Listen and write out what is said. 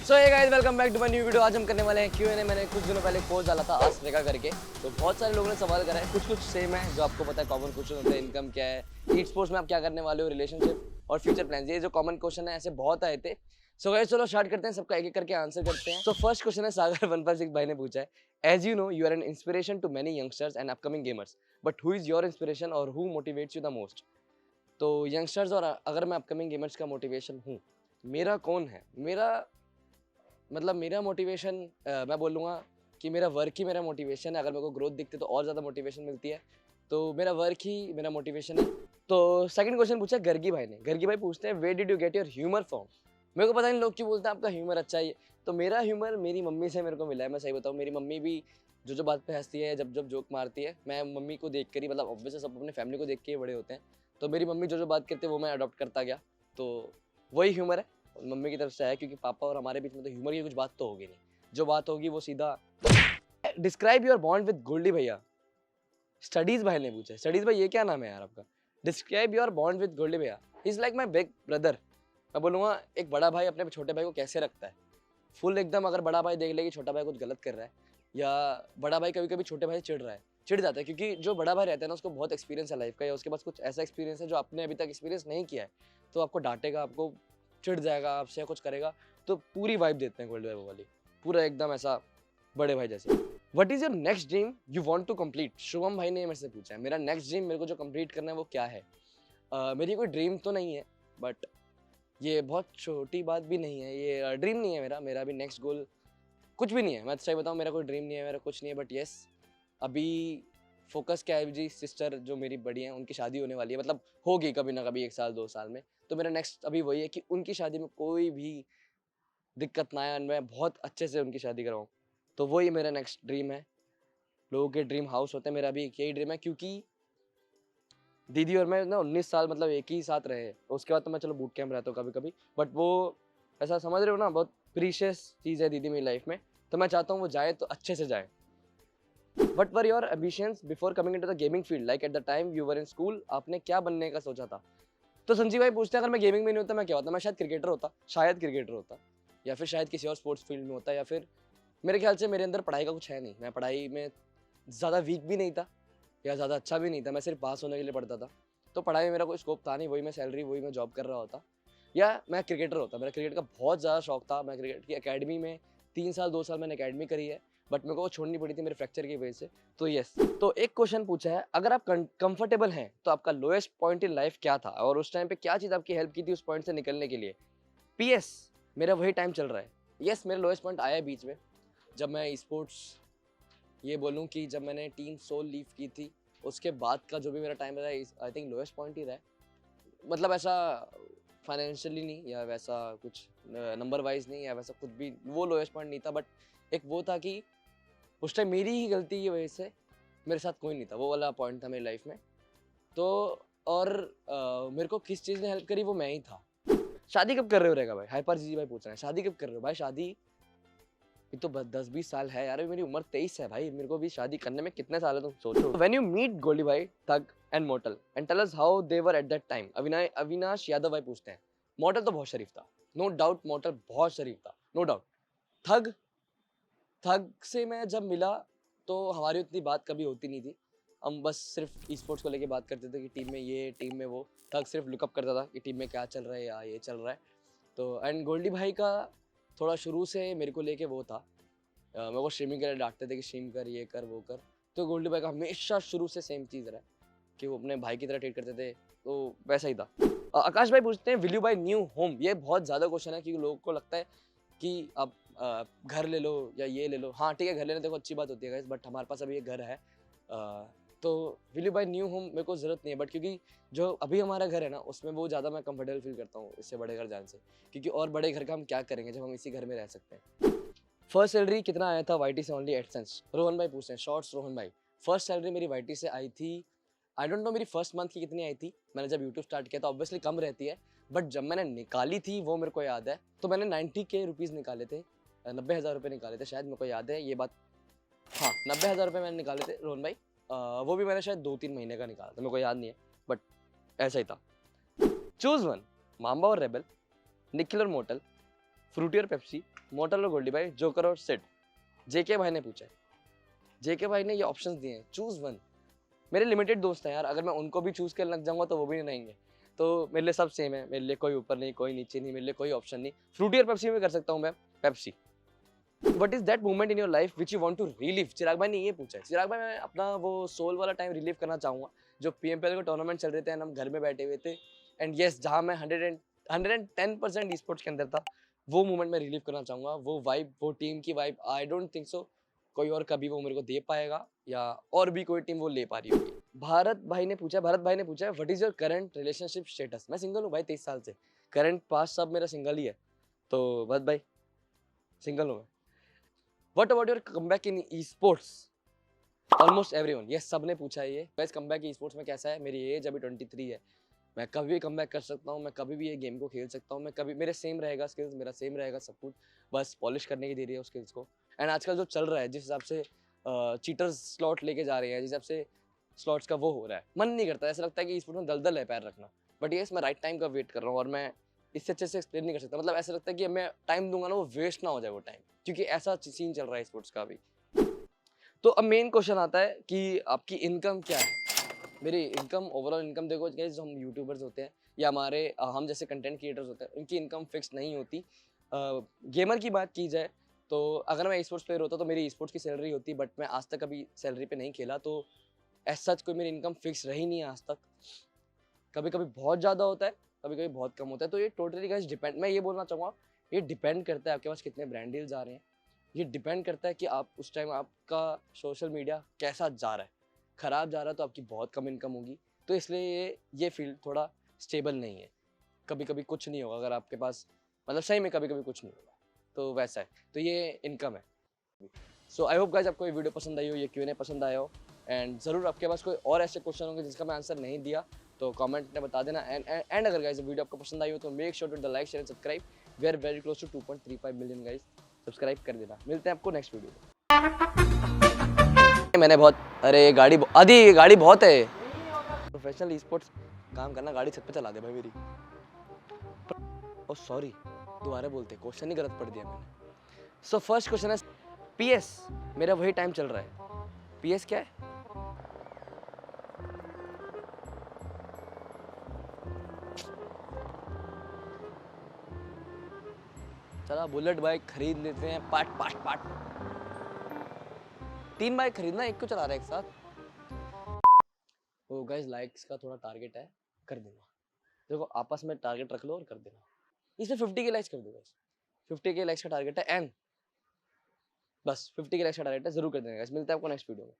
So hey guys, welcome back to my new video. आज हम करने वाले हैं Q&A। मैंने कुछ दिनों पहले पोस्ट डाला था आस्क रेखा करके, तो बहुत सारे लोगों ने सवाल करा है। कुछ सेम है जो आपको पता है, कॉमन क्वेश्चन होता है। इनकम क्या है, ई स्पोर्ट्स में आप क्या करने वाले हो, रिलेशनशिप और फ्यूचर प्लान्स, ये जो कॉमन क्वेश्चन है ऐसे बहुत आए थे। सो गाइस चलो स्टार्ट करते हैं, सबका एक एक करके आंसर करते हैं। तो फर्स्ट क्वेश्चन है सागर 156 भाई ने पूछा है, as you know you are an inspiration to many youngsters and upcoming gamers, but who is your inspiration और who motivates you the most. तो यंगस्टर्स और अगर मैं अपकमिंग गेमर्स का मोटिवेशन हूँ, मेरा कौन है, मेरा मोटिवेशन मैं बोलूँगा कि मेरा वर्क ही मेरा मोटिवेशन है। अगर मेरे को ग्रोथ दिखती है तो और ज़्यादा मोटिवेशन मिलती है, तो मेरा वर्क ही मेरा मोटिवेशन है। तो सेकंड क्वेश्चन पूछा गर्गी भाई ने। गर्गी भाई पूछते हैं, where did you get your humour from. मेरे को पता नहीं लोग क्यों बोलते हैं आपका ह्यूमर अच्छा है, तो मेरा ह्यूमर मेरी मम्मी से मेरे को मिला है। मैं सही बताऊँ, मेरी मम्मी भी जो बात पे हंसती है, जब जब जोक मारती है, मैं मम्मी को देख कर ही, मतलब ऑब्वियसली सब अपने फैमिली को देख के ही बड़े होते हैं, तो मेरी मम्मी जो बात करती है वो मैं अडॉप्ट करता गया, तो वही ह्यूमर है मम्मी की तरफ से है। क्योंकि पापा और हमारे बीच में तो ह्यूमर की कुछ बात तो होगी नहीं, जो बात होगी वो सीधा। Describe your bond with Goldy भैया। स्टडीज भाई ने पूछा है। स्टडीज भाई ये क्या नाम है यार आपका। Describe your bond with Goldy भैया। He is like my big brother. मैं बोलूँगा एक बड़ा भाई अपने छोटे भाई को कैसे रखता है, फुल एकदम। अगर बड़ा भाई देख ले कि छोटा भाई कुछ गलत कर रहा है, या बड़ा भाई कभी कभी छोटे भाई से चिढ़ रहा है, चिढ़ जाता है, क्योंकि जो बड़ा भाई रहता है ना उसको बहुत एक्सपीरियंस है लाइफ का, या उसके पास कुछ ऐसा एक्सपीरियंस है जो आपने अभी तक एक्सपीरियंस नहीं किया है, तो आपको डांटेगा, आपको चिढ़ जाएगा, आपसे कुछ करेगा, तो पूरी वाइब देते हैं गोल्ड वाइब वाली, पूरा एकदम ऐसा बड़े भाई जैसे। What is your next dream you want to complete. Shubham भाई ने मेरे से पूछा है, मेरा नेक्स्ट ड्रीम मेरे को जो कंप्लीट करना है वो क्या है। मेरी कोई ड्रीम तो नहीं है, बट ये बहुत छोटी बात भी नहीं है, ये ड्रीम नहीं है मेरा। मेरा अभी नेक्स्ट गोल कुछ भी नहीं है, मैं सही बताऊँ, मेरा कोई ड्रीम नहीं है, मेरा कुछ नहीं है। बट येस, अभी फोकस क्या है जी, सिस्टर जो मेरी बड़ी हैं उनकी शादी होने वाली है, मतलब होगी कभी ना कभी 1 साल 2 साल में, तो मेरा नेक्स्ट अभी वही है कि उनकी शादी में कोई भी दिक्कत ना आए, मैं बहुत अच्छे से उनकी शादी कराऊँ, तो वही मेरा नेक्स्ट ड्रीम है। लोगों के ड्रीम हाउस होते हैं, मेरा भी यही ड्रीम है, क्योंकि दीदी और मैं ना 19 साल मतलब एक ही साथ रहे। उसके बाद तो मैं चलो बूट कैंप रहता हूँ कभी कभी, बट वो ऐसा समझ रहे हो ना, बहुत प्रीशियस चीज़ है दीदी मेरी लाइफ में, तो मैं चाहता हूँ वो जाए तो अच्छे से जाए। What were your ambitions before coming into the gaming field, like at the time you were in school, आपने क्या बनने का सोचा था। तो संजीव भाई पूछते हैं, अगर मैं गेमिंग में नहीं होता मैं क्या होता। मैं शायद क्रिकेटर होता, शायद क्रिकेटर होता, या फिर शायद किसी और स्पोर्ट्स फील्ड में होता, या फिर मेरे ख्याल से मेरे अंदर पढ़ाई का कुछ है नहीं, मैं पढ़ाई में ज़्यादा वीक भी नहीं था या ज़्यादा अच्छा भी नहीं था, मैं सिर्फ पास होने के लिए पढ़ता था, तो पढ़ाई में मेरा कोई स्कोप था नहीं, वही मैं सैलरी, वही मैं जॉब कर रहा होता, या मैं क्रिकेटर होता। मेरा क्रिकेट का बहुत ज़्यादा शौक था, मैं क्रिकेट की अकेडमी में 3 साल 2 साल मैंने अकेडमी करी है, बट मेरे को वो छोड़नी पड़ी थी मेरे फ्रैक्चर की वजह से। तो यस, तो एक क्वेश्चन पूछा है, अगर आप कंफर्टेबल हैं तो आपका लोएस्ट पॉइंट इन लाइफ क्या था, और उस टाइम पे क्या चीज़ आपकी हेल्प की थी उस पॉइंट से निकलने के लिए। पीएस, मेरा वही टाइम चल रहा है। यस, मेरा लोएस्ट पॉइंट आया है बीच में, जब मैं स्पोर्ट्स, ये बोलूँ कि जब मैंने टीम सोल लीव की थी, उसके बाद का जो भी मेरा टाइम रहा है, आई थिंक लोएस्ट पॉइंट ही रहा है। मतलब ऐसा फाइनेंशियली नहीं, या वैसा कुछ नंबर वाइज नहीं, या वैसा कुछ भी वो लोएस्ट पॉइंट नहीं था, बट एक वो था कि उस टाइम मेरी ही गलती की वजह से मेरे साथ कोई नहीं था, वो वाला पॉइंट था मेरी लाइफ में। तो और मेरे को किस चीज़ ने हेल्प करी वो मैं ही था। शादी कब कर रहे हो रहेगा भाई, हाइपर जी भाई पूछ रहे हैं, शादी कब कर रहे हो भाई। शादी ये तो 10-20 साल है यार, मेरी उम्र 23 है भाई, मेरे को भी शादी करने में कितने साल है तुम सोचो। व्हेन यू मीट गोल्डी भाई, Thug and Mortal and tell us how they were at that time. Avinash Yadav भाई पूछते हैं, मॉर्टल तो बहुत शरीफ था, नो डाउट, मॉर्टल बहुत शरीफ था, नो डाउट। थग थग से मैं जब मिला तो हमारी उतनी बात कभी होती नहीं थी, हम बस सिर्फ ई स्पोर्ट्स को लेके बात करते थे कि टीम में ये, टीम में वो। थग सिर्फ लुकअप करता था कि टीम में क्या चल रहा है या ये चल रहा है। तो एंड गोल्डी भाई का थोड़ा शुरू से मेरे को लेके वो था, मेरे को स्ट्रीमिंग के लिए डांटते थे कि स्ट्रीम कर, ये कर, वो कर। तो गोल्डी भाई का हमेशा शुरू से सेम चीज़ रहा कि वो अपने भाई की तरह ट्रीट करते थे, तो वैसा ही था। आकाश भाई पूछते हैं, will you buy new home. ये बहुत ज़्यादा क्वेश्चन है, क्योंकि लोगों को लगता है कि आप घर ले लो या ये ले लो। हाँ ठीक है, घर लेने देखो अच्छी बात होती है गाइस, बट हमारे पास अभी एक घर है। तो will you buy new home, मेरे को ज़रूरत नहीं है, बट क्योंकि जो अभी हमारा घर है ना उसमें वो ज़्यादा मैं कंफर्टेबल फील करता हूँ इससे बड़े घर जाने से, क्योंकि और बड़े घर का हम क्या करेंगे जब हम इसी घर में रह सकते हैं। फर्स्ट सैलरी कितना आया था वाईटी से, ओनली 8 सेंट्स। रोहन भाई पूछते हैं, शॉर्ट्स रोहन भाई, फर्स्ट सैलरी मेरी वाईटी से आई थी, आई डोंट नो मेरी फर्स्ट मंथ की कितनी आई थी। मैंने जब यूट्यूब स्टार्ट किया तो ऑब्वियसली कम रहती है, बट जब मैंने निकाली थी वो मेरे को याद है, तो मैंने 90K रुपीज़ निकाले थे, 90,000 रुपये निकाले थे शायद, मेरे को याद है ये बात। हाँ, 90,000 रुपये मैंने निकाले थे रोहन भाई। वो भी मैंने शायद 2-3 महीने का निकाला था, मेरे को याद नहीं है, बट ऐसा ही था। चूज वन, माम्बा और रेबल, निखिल और मोटल, फ्रूटी और पेप्सी, मोटल और गोल्डी भाई, जोकर और सिड। जेके भाई ने पूछा है, जेके भाई ने ये ऑप्शंस दिए हैं, चूज वन। मेरे लिमिटेड दोस्त हैं यार, अगर मैं उनको भी चूज करने लग जाऊंगा तो वो भी नहीं रहेंगे। तो मेरे लिए सब सेम है, मेरे लिए कोई ऊपर नहीं, कोई नीचे नहीं, मेरे लिए कोई ऑप्शन नहीं। फ्रूटी और पेप्सी में कर सकता हूँ मैं, Pepsi. What is that moment in your life which you want to relive? Chirag भाई ने ये पूछा है। चिराग भाई, मैं अपना वो सोल वाला टाइम रिलीव करना चाहूंगा, जो पीएमपीएल के टूर्नामेंट चल रहे थे, हम घर में बैठे हुए थे, एंड यस, जहाँ मैं 110% ई स्पोर्ट्स के अंदर था, वो मोमेंट मैं रिलीव करना चाहूंगा। वो वाइब, वो टीम की vibe, I don't think so कोई और कभी वो मेरे को दे पाएगा, या और भी कोई टीम वो ले पा रही होगी। भारत भाई ने पूछा है, what is your current relationship status? मैं सिंगल हूँ भाई, 23 साल से। करंट पास्ट सब मेरा सिंगल ही है, तो भारत भाई सिंगल हूँ मैं। What about your comeback in e sports? Almost everyone, yes, सब ने पूछा है ये। गाइस, कमबैक ई स्पोर्ट्स में कैसा है? मेरी एज अभी 23 है, मैं कभी भी कमबैक कर सकता हूँ, मैं कभी भी ये गेम को खेल सकता हूँ, मैं कभी, मेरे सेम रहेगा स्किल्स, मेरा सेम रहेगा सब कुछ, बस पॉलिश करने की देरी है उस स्किल्स को। एंड आजकल जो चल रहा है, जिस हिसाब से चीटर्स स्लॉट लेके जा रहे हैं, जिस हिसाब से स्लॉट्स का वो हो रहा है, मन नहीं करता, ऐसा लगता है कि स्पोर्ट में दलदल है पैर रखना। बट ये मैं राइट टाइम का वेट कर रहा हूँ, और मैं इससे अच्छे से एक्सप्लेन नहीं कर सकता। मतलब ऐसा लगता है कि मैं टाइम दूंगा ना, वो वेस्ट ना हो जाए वो टाइम, क्योंकि ऐसा सीन चल रहा है स्पोर्ट्स का अभी। तो अब मेन क्वेश्चन आता है कि आपकी इनकम क्या है? मेरी इनकम, ओवरऑल इनकम देखो गाइस, जो हम यूट्यूबर्स होते हैं या हमारे हम जैसे कंटेंट क्रिएटर्स होते हैं, उनकी इनकम फिक्स नहीं होती। गेमर की बात की जाए तो अगर मैं स्पोर्ट्स प्लेयर होता तो मेरी स्पोर्ट्स की सैलरी होती, बट मैं आज तक कभी सैलरी पे नहीं खेला, तो एज सच कोई मेरी इनकम फिक्स रही नहीं है आज तक। कभी कभी बहुत ज़्यादा होता है, कभी कभी बहुत कम होता है। तो ये टोटली गाइस डिपेंड, मैं ये बोलना चाहूँगा, ये डिपेंड करता है आपके पास कितने ब्रांड डील्स आ रहे हैं। ये डिपेंड करता है कि आप उस टाइम आपका सोशल मीडिया कैसा जा रहा है। ख़राब जा रहा है तो आपकी बहुत कम इनकम होगी। तो इसलिए ये फील्ड थोड़ा स्टेबल नहीं है। कभी कभी कुछ नहीं होगा अगर आपके पास, मतलब सही में कभी कभी कुछ नहीं होगा, तो वैसा है। तो ये इनकम है। सो आई होप गाइस आपको ये वीडियो पसंद आई हो, ये Q&A पसंद आया हो, एंड ज़रूर आपके पास कोई और ऐसे क्वेश्चन होंगे जिसका मैं आंसर नहीं दिया तो कमेंट में बता देना। एंड अगर गाइस वीडियो आपको पसंद आई हो तो make sure to the like, share and subscribe. We are very close to 2.35 million guys, subscribe कर देना। मिलते हैं आपको नेक्स्ट वीडियो में। मैंने बहुत, अरे गाड़ी आदि गाड़ी बहुत है। प्रोफेशनल स्पोर्ट्स काम करना, गाड़ी छत पे चला दे भाई मेरी। ओ सॉरी, दोबारा बोलते, क्वेश्चन ही गलत पढ़ दिया मैंने। सो फर्स्ट क्वेश्चन है पीएस, मेरा वही टाइम चल रहा है। पीएस क्या है? चला बुलेट बाइक खरीद लेते हैं, पाट पाट पाट। 3 बाइक खरीदना, एक को चला रहा है एक साथ। ओ गाइस, लाइक्स का थोड़ा टारगेट है, कर देना। देखो आपस में टारगेट रख लो और कर देना। इसमें 50 के लाइक्स कर दो गाइस, 50 के लाइक्स का टारगेट है, एंड बस 50 के लाइक्स का टारगेट है, जरूर कर देना गाइस। मिलते हैं आपको नेक्स्ट वीडियो में।